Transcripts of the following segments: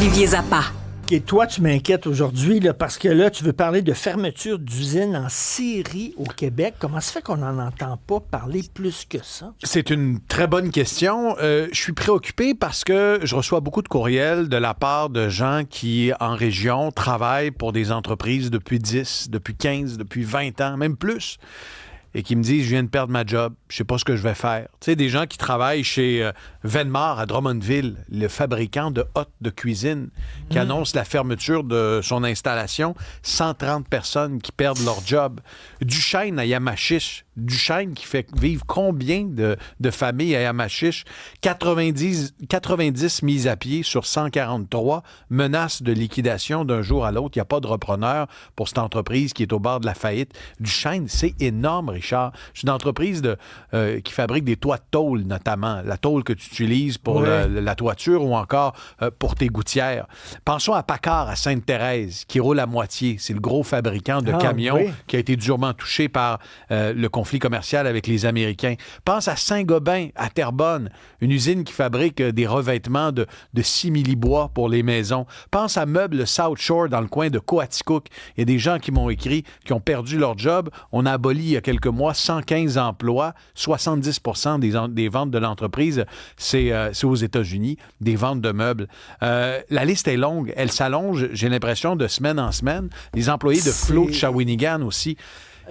Olivier Zappa. Et toi, tu m'inquiètes aujourd'hui là, parce que là, tu veux parler de fermeture d'usines en série au Québec. Comment se fait qu'on n'en entend pas parler plus que ça? C'est une très bonne question. Je suis préoccupé parce que je reçois beaucoup de courriels de la part de gens qui, en région, travaillent pour des entreprises depuis 10, depuis 15, depuis 20 ans, même plus, et qui me disent « Je viens de perdre ma job, je sais pas ce que je vais faire. » Tu sais, des gens qui travaillent chez Venmar à Drummondville, le fabricant de hottes de cuisine, qui annonce la fermeture de son installation. 130 personnes qui perdent leur job. Duchesne à Yamachiche. Duchesne qui fait vivre combien de familles à Yamachiche? 90 mises à pied sur 143, menace de liquidation d'un jour à l'autre. Il n'y a pas de repreneur pour cette entreprise qui est au bord de la faillite. Duchesne, c'est énorme, Richard. C'est une entreprise qui fabrique des toits de tôle, notamment. La tôle que tu utilises pour la toiture ou encore pour tes gouttières. Pensons à Paccard, à Sainte-Thérèse, qui roule à moitié. C'est le gros fabricant de camions qui a été durement touché par le conflit commercial avec les Américains. Pense à Saint-Gobain, à Terrebonne, une usine qui fabrique des revêtements de simili-bois pour les maisons. Pense à Meubles South Shore dans le coin de Coaticook. Il y a des gens qui m'ont écrit qui ont perdu leur job. On a aboli il y a quelques mois 115 emplois, 70% des ventes de l'entreprise, c'est aux États-Unis, des ventes de meubles. La liste est longue, elle s'allonge, j'ai l'impression, de semaine en semaine. Les employés de Flo de Shawinigan aussi.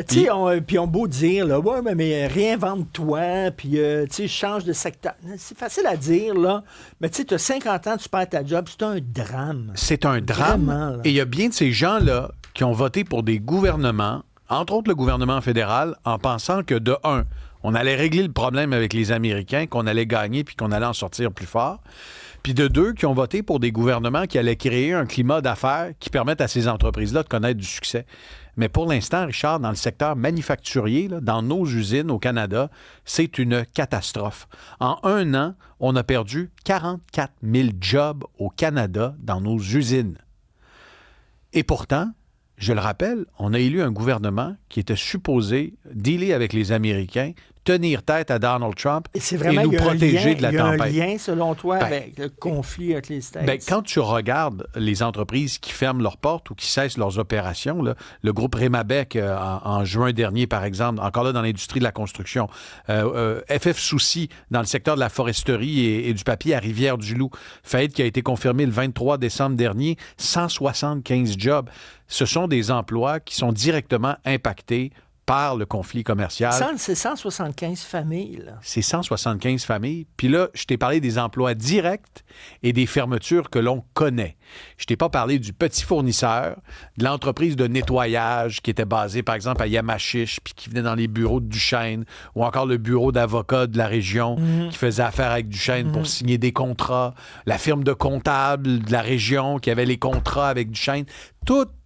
Tu sais, puis on beau dire, là, ouais, mais réinvente-toi, puis tu sais, change de secteur. C'est facile à dire, là, mais tu sais, tu as 50 ans, tu perds ta job, c'est un drame. C'est un drame. Vraiment, et il y a bien de ces gens-là qui ont voté pour des gouvernements, entre autres le gouvernement fédéral, en pensant que, de un, on allait régler le problème avec les Américains, qu'on allait gagner puis qu'on allait en sortir plus fort. Puis de deux, qui ont voté pour des gouvernements qui allaient créer un climat d'affaires qui permette à ces entreprises-là de connaître du succès. Mais pour l'instant, Richard, dans le secteur manufacturier, là, dans nos usines au Canada, c'est une catastrophe. En un an, on a perdu 44 000 jobs au Canada dans nos usines. Et pourtant, je le rappelle, on a élu un gouvernement qui était supposé dealer avec les Américains, tenir tête à Donald Trump et nous protéger de la tempête. Il y a un lien, selon toi, avec le conflit avec les States? Quand tu regardes les entreprises qui ferment leurs portes ou qui cessent leurs opérations, là, le groupe Rémabec en juin dernier, par exemple, encore là dans l'industrie de la construction, FF Soucy dans le secteur de la foresterie et du papier à Rivière-du-Loup, faillite qui a été confirmée le 23 décembre dernier, 175 jobs. Ce sont des emplois qui sont directement impactés par le conflit commercial. C'est 175 familles, là. C'est 175 familles. Puis là, je t'ai parlé des emplois directs et des fermetures que l'on connaît. Je t'ai pas parlé du petit fournisseur, de l'entreprise de nettoyage qui était basée, par exemple, à Yamachiche, puis qui venait dans les bureaux de Duchesne, ou encore le bureau d'avocats de la région qui faisait affaire avec Duchesne pour signer des contrats, la firme de comptables de la région qui avait les contrats avec Duchesne.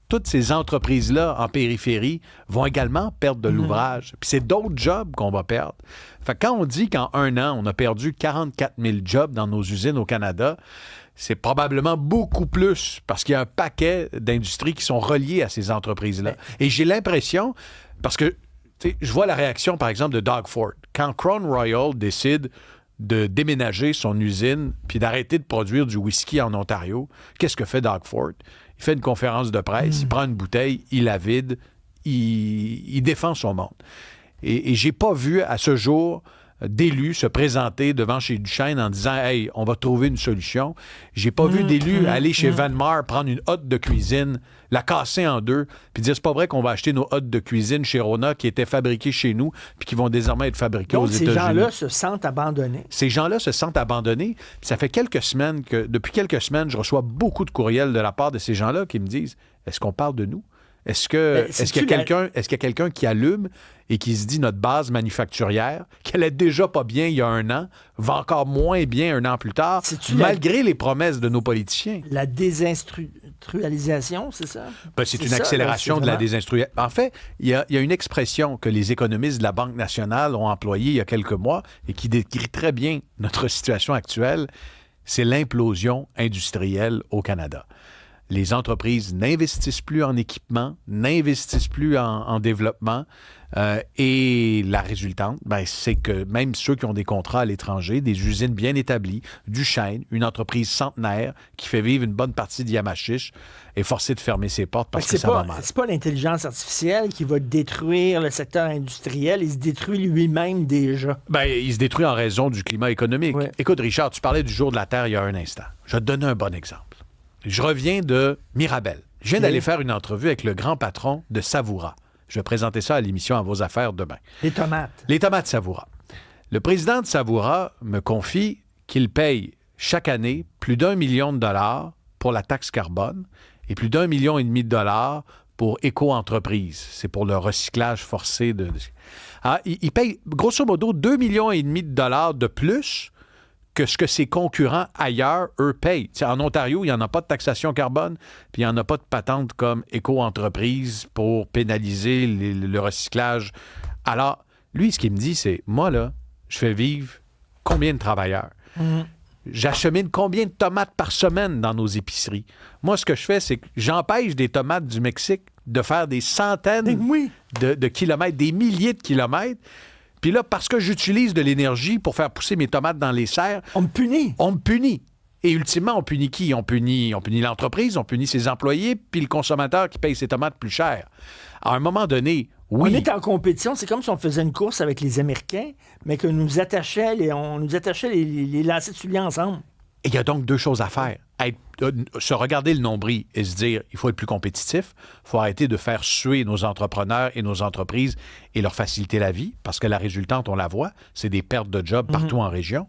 Toutes ces entreprises-là en périphérie vont également perdre de l'ouvrage. Puis c'est d'autres jobs qu'on va perdre. Fait que quand on dit qu'en un an, on a perdu 44 000 jobs dans nos usines au Canada, c'est probablement beaucoup plus parce qu'il y a un paquet d'industries qui sont reliées à ces entreprises-là. Et j'ai l'impression, parce que je vois la réaction, par exemple, de Doug Ford. Quand Crown Royal décide de déménager son usine puis d'arrêter de produire du whisky en Ontario, qu'est-ce que fait Doug Ford? Il fait une conférence de presse, il prend une bouteille, il la vide, il défend son monde. Et j'ai pas vu à ce jour d'élus se présenter devant chez Duchesne en disant « Hey, on va trouver une solution ». J'ai pas vu d'élus aller chez Venmar prendre une hotte de cuisine, la casser en deux, puis dire « C'est pas vrai qu'on va acheter nos hottes de cuisine chez Rona qui étaient fabriquées chez nous puis qui vont désormais être fabriquées aux États-Unis. » Ces gens-là se sentent abandonnés. Ces gens-là se sentent abandonnés. Ça fait depuis quelques semaines, je reçois beaucoup de courriels de la part de ces gens-là qui me disent « Est-ce qu'on parle de nous? Est-ce qu'il y a quelqu'un qui allume et qui se dit notre base manufacturière, qu'elle est déjà pas bien il y a un an, va encore moins bien un an plus tard, malgré les promesses de nos politiciens? La désindustrialisation, c'est ça? C'est une accélération de la désindustrialisation. En fait, il y a une expression que les économistes de la Banque nationale ont employée il y a quelques mois et qui décrit très bien notre situation actuelle, c'est l'implosion industrielle au Canada. Les entreprises n'investissent plus en équipement, n'investissent plus en développement. Et la résultante, c'est que même ceux qui ont des contrats à l'étranger, des usines bien établies, du chêne, une entreprise centenaire qui fait vivre une bonne partie de Yamachiche, est forcée de fermer ses portes parce que ça va mal. C'est pas l'intelligence artificielle qui va détruire le secteur industriel. Il se détruit lui-même déjà. Il se détruit en raison du climat économique. Ouais. Écoute, Richard, tu parlais du jour de la Terre il y a un instant. Je vais te donner un bon exemple. Je reviens de Mirabel. Je viens d'aller faire une entrevue avec le grand patron de Savoura. Je vais présenter ça à l'émission À vos affaires demain. Les tomates. Les tomates Savoura. Le président de Savoura me confie qu'il paye chaque année plus d'1 million de dollars pour la taxe carbone et plus d'1,5 million de dollars pour éco-entreprise. C'est pour le recyclage forcé de... Alors, il paye grosso modo 2,5 millions de dollars de plus que ce que ses concurrents ailleurs, eux, payent. T'sais, en Ontario, il n'y en a pas de taxation carbone, puis il n'y en a pas de patente comme éco-entreprise pour pénaliser le recyclage. Alors, lui, ce qu'il me dit, c'est, moi, là, je fais vivre combien de travailleurs? J'achemine combien de tomates par semaine dans nos épiceries? Moi, ce que je fais, c'est que j'empêche des tomates du Mexique de faire des centaines de kilomètres, des milliers de kilomètres. Puis là, parce que j'utilise de l'énergie pour faire pousser mes tomates dans les serres... On me punit. On me punit. Et ultimement, on punit qui? On punit l'entreprise, on punit ses employés, puis le consommateur qui paye ses tomates plus cher. À un moment donné, oui... On est en compétition. C'est comme si on faisait une course avec les Américains, mais que nous attachait les lacets de souliers ensemble. Et il y a donc deux choses à faire. Se regarder le nombril et se dire, il faut être plus compétitif, il faut arrêter de faire suer nos entrepreneurs et nos entreprises et leur faciliter la vie, parce que la résultante, on la voit, c'est des pertes de jobs partout en région.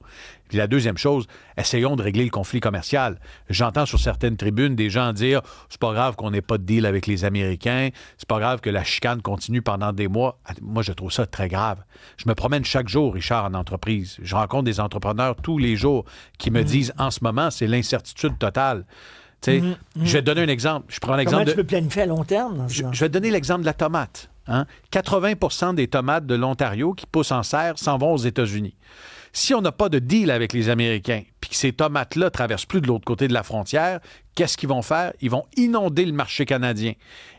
Puis la deuxième chose, essayons de régler le conflit commercial. J'entends sur certaines tribunes des gens dire, c'est pas grave qu'on n'ait pas de deal avec les Américains, c'est pas grave que la chicane continue pendant des mois. Moi, je trouve ça très grave. Je me promène chaque jour, Richard, en entreprise. Je rencontre des entrepreneurs tous les jours qui me disent, en ce moment, c'est l'incertitude totale. Je vais te donner un exemple. Je prends l'exemple. Comment tu peux planifier à long terme? Je vais te donner l'exemple de la tomate. 80% des tomates de l'Ontario qui poussent en serre s'en vont aux États-Unis. Si on n'a pas de deal avec les Américains, puis que ces tomates-là ne traversent plus de l'autre côté de la frontière, qu'est-ce qu'ils vont faire? Ils vont inonder le marché canadien.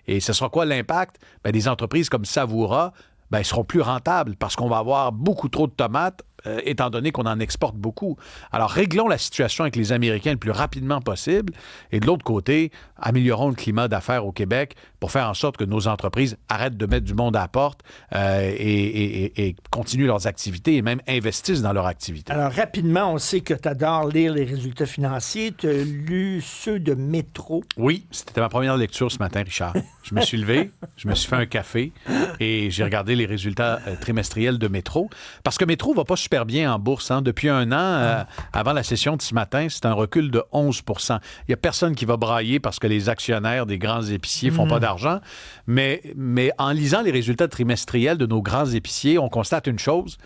Et ce sera quoi l'impact? Des entreprises comme Savoura, ne seront plus rentables parce qu'on va avoir beaucoup trop de tomates, étant donné qu'on en exporte beaucoup. Alors, réglons la situation avec les Américains le plus rapidement possible. Et de l'autre côté, améliorons le climat d'affaires au Québec pour faire en sorte que nos entreprises arrêtent de mettre du monde à la porte et continuent leurs activités et même investissent dans leurs activités. Alors, rapidement, on sait que tu adores lire les résultats financiers. Tu as lu ceux de Métro. Oui, c'était ma première lecture ce matin, Richard. Je me suis levé, je me suis fait un café et j'ai regardé les résultats trimestriels de Métro. Parce que Métro ne va pas super bien en bourse. Depuis un an, avant la session de ce matin, c'est un recul de 11 %. Il n'y a personne qui va brailler parce que les actionnaires des grands épiciers ne font pas d'argent. Mais en lisant les résultats trimestriels de nos grands épiciers, on constate une chose.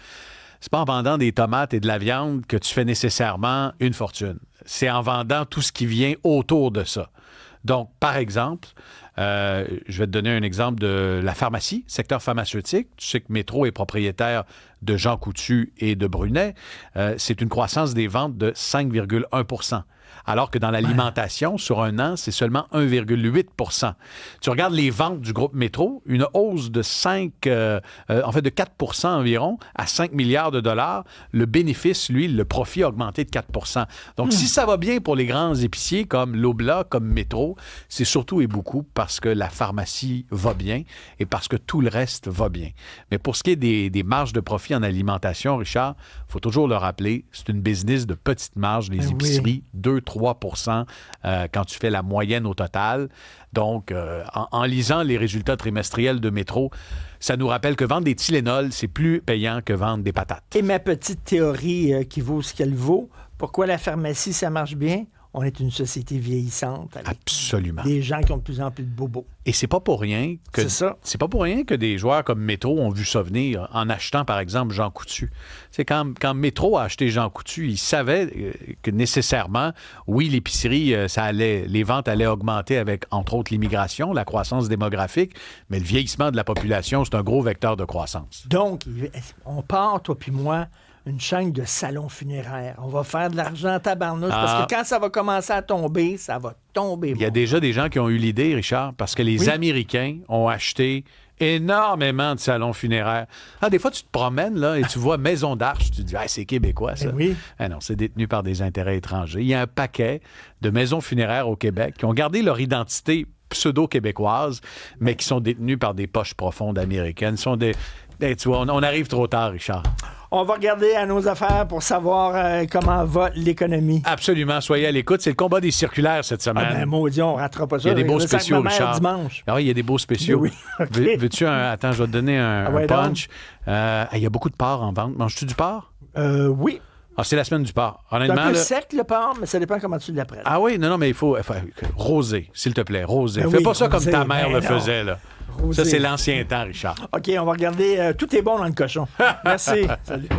C'est pas en vendant des tomates et de la viande que tu fais nécessairement une fortune. C'est en vendant tout ce qui vient autour de ça. Donc, par exemple, je vais te donner un exemple de la pharmacie, secteur pharmaceutique. Tu sais que Métro est propriétaire de Jean Coutu et de Brunet. C'est une croissance des ventes de 5,1 %. Alors que dans l'alimentation, sur un an, c'est seulement 1,8 %. Tu regardes les ventes du groupe Métro, une hausse de 4 % environ, à 5 milliards de dollars. Le bénéfice, lui, le profit a augmenté de 4 %. Donc, si ça va bien pour les grands épiciers comme Loblaw, comme Métro, c'est surtout et beaucoup parce que la pharmacie va bien et parce que tout le reste va bien. Mais pour ce qui est des marges de profit en alimentation, Richard, il faut toujours le rappeler, c'est une business de petite marge, les épiceries, 2-3 % quand tu fais la moyenne au total. Donc, en lisant les résultats trimestriels de Métro, ça nous rappelle que vendre des Tylenol, c'est plus payant que vendre des patates. Et ma petite théorie qui vaut ce qu'elle vaut, pourquoi la pharmacie, ça marche bien? On est une société vieillissante. Absolument. Des gens qui ont de plus en plus de bobos. Et c'est pas pour rien que c'est pas pour rien que des joueurs comme Métro ont vu ça venir en achetant, par exemple, Jean Coutu. C'est quand Métro a acheté Jean Coutu, il savait que nécessairement, oui, l'épicerie, les ventes allaient augmenter avec, entre autres, l'immigration, la croissance démographique, mais le vieillissement de la population, c'est un gros vecteur de croissance. Donc, on part, toi puis moi, une chaîne de salons funéraires. On va faire de l'argent à tabarnouche parce que quand ça va commencer à tomber, ça va tomber. Il y a déjà des gens qui ont eu l'idée, Richard, parce que les Américains ont acheté énormément de salons funéraires. Des fois, tu te promènes là et tu vois Maison d'Arche. Tu te dis, c'est québécois, ça. Oui. Non, c'est détenu par des intérêts étrangers. Il y a un paquet de maisons funéraires au Québec qui ont gardé leur identité pseudo-québécoise, mais qui sont détenues par des poches profondes américaines. Tu vois, on arrive trop tard, Richard. On va regarder à nos affaires pour savoir comment va l'économie. Absolument. Soyez à l'écoute. C'est le combat des circulaires cette semaine. Maudit, on ne ratera pas ça. Il y a des beaux spéciaux, Richard. Richard. Dimanche. Oui, il y a des beaux spéciaux. Oui, okay. Veux-tu un... Attends, je vais te donner un punch. Il y a beaucoup de porc en vente. Manges-tu du porc? Oui. C'est la semaine du porc. Honnêtement, c'est un peu sec, le porc, mais ça dépend comment tu l'apprêtes. Oui, non, mais il faut rosé, s'il te plaît, rosé. Fais pas ça comme ta mère le faisait, là. Rosé. Ça, c'est l'ancien temps, Richard. OK, on va regarder. Tout est bon dans le cochon. Merci. Salut.